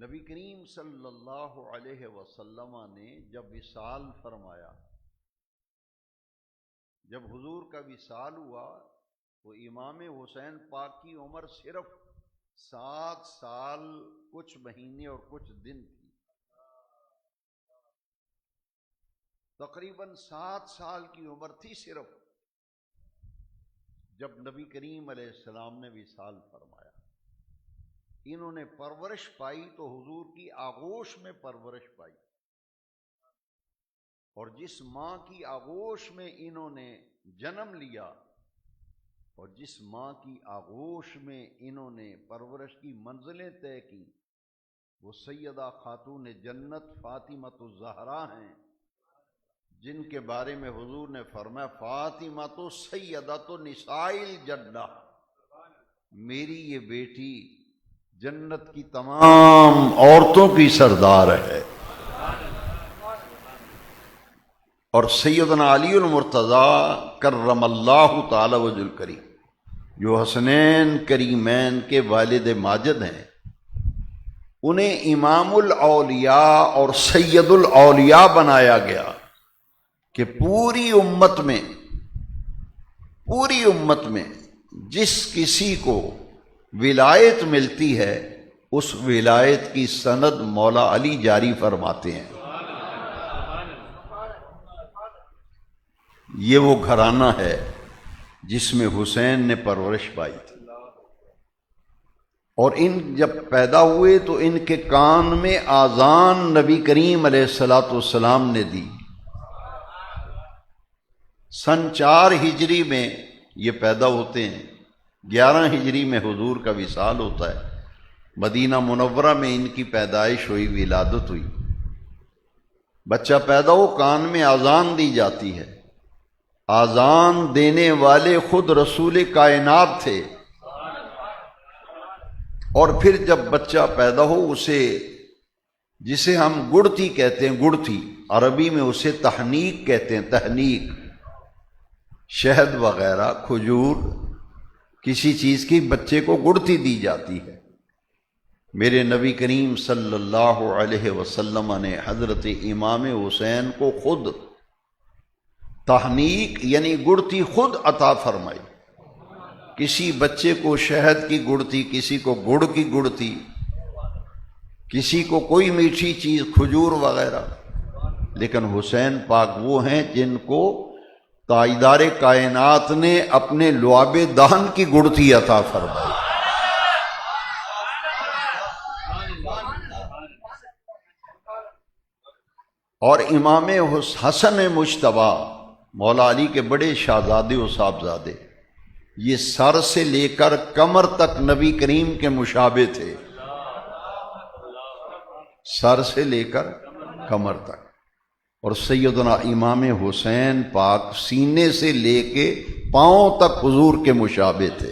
نبی کریم صلی اللہ علیہ وسلم نے جب وصال فرمایا، جب حضور کا وصال ہوا تو امام حسین پاک کی عمر صرف 7 سال کچھ مہینے اور کچھ دن تھی، تقریباً 7 سال کی عمر تھی صرف جب نبی کریم علیہ السلام نے وصال فرمایا۔ انہوں نے پرورش پائی تو حضور کی آغوش میں پرورش پائی، اور جس ماں کی آغوش میں انہوں نے جنم لیا اور جس ماں کی آغوش میں انہوں نے پرورش کی منزلیں طے کی، وہ سیدہ خاتون جنت فاطمۃ الزہرا ہیں، جن کے بارے میں حضور نے فرمایا فاطمۃ سیدۃ نساء الجنہ، میری یہ بیٹی جنت کی تمام عورتوں کی سردار ہے۔ اور سیدنا علی المرتضی کرم اللہ تعالی وجہ الکریم، جو حسنین کریمین کے والد ماجد ہیں، انہیں امام الاولیاء اور سید الاولیاء بنایا گیا کہ پوری امت میں جس کسی کو ولایت ملتی ہے اس ولایت کی سند مولا علی جاری فرماتے ہیں۔ یہ وہ گھرانہ ہے جس میں حسین نے پرورش پائی تھی، اور ان جب پیدا ہوئے تو ان کے کان میں آذان نبی کریم علیہ الصلوۃ والسلام نے دی۔ سن 4 ہجری میں یہ پیدا ہوتے ہیں، 11 ہجری میں حضور کا وصال ہوتا ہے، مدینہ منورہ میں ان کی پیدائش ہوئی، ولادت ہوئی۔ بچہ پیدا ہو، کان میں آذان دی جاتی ہے، آذان دینے والے خود رسول کائنات تھے، اور پھر جب بچہ پیدا ہو اسے، جسے ہم گڑتی کہتے ہیں، گڑتی عربی میں اسے تحنیک کہتے ہیں، تحنیک، شہد وغیرہ کھجور کسی چیز کی بچے کو گڑتی دی جاتی ہے۔ میرے نبی کریم صلی اللہ علیہ وسلم نے حضرت امام حسین کو خود تحنیک یعنی گڑتی خود عطا فرمائی۔ کسی بچے کو شہد کی گڑتی، کسی کو گڑ کی گڑتی، کسی کو کوئی میٹھی چیز کھجور وغیرہ، لیکن حسین پاک وہ ہیں جن کو تاجدار کائنات نے اپنے لعاب دہن کی گڑتی عطا فرمائی۔ اور امام حسن مجتبی مولا علی کے بڑے شہزادے و صاحبزادے، یہ سر سے لے کر کمر تک نبی کریم کے مشابہ تھے، سر سے لے کر کمر تک۔ اور سیدنا امام حسین پاک سینے سے لے کے پاؤں تک حضور کے مشابہ تھے۔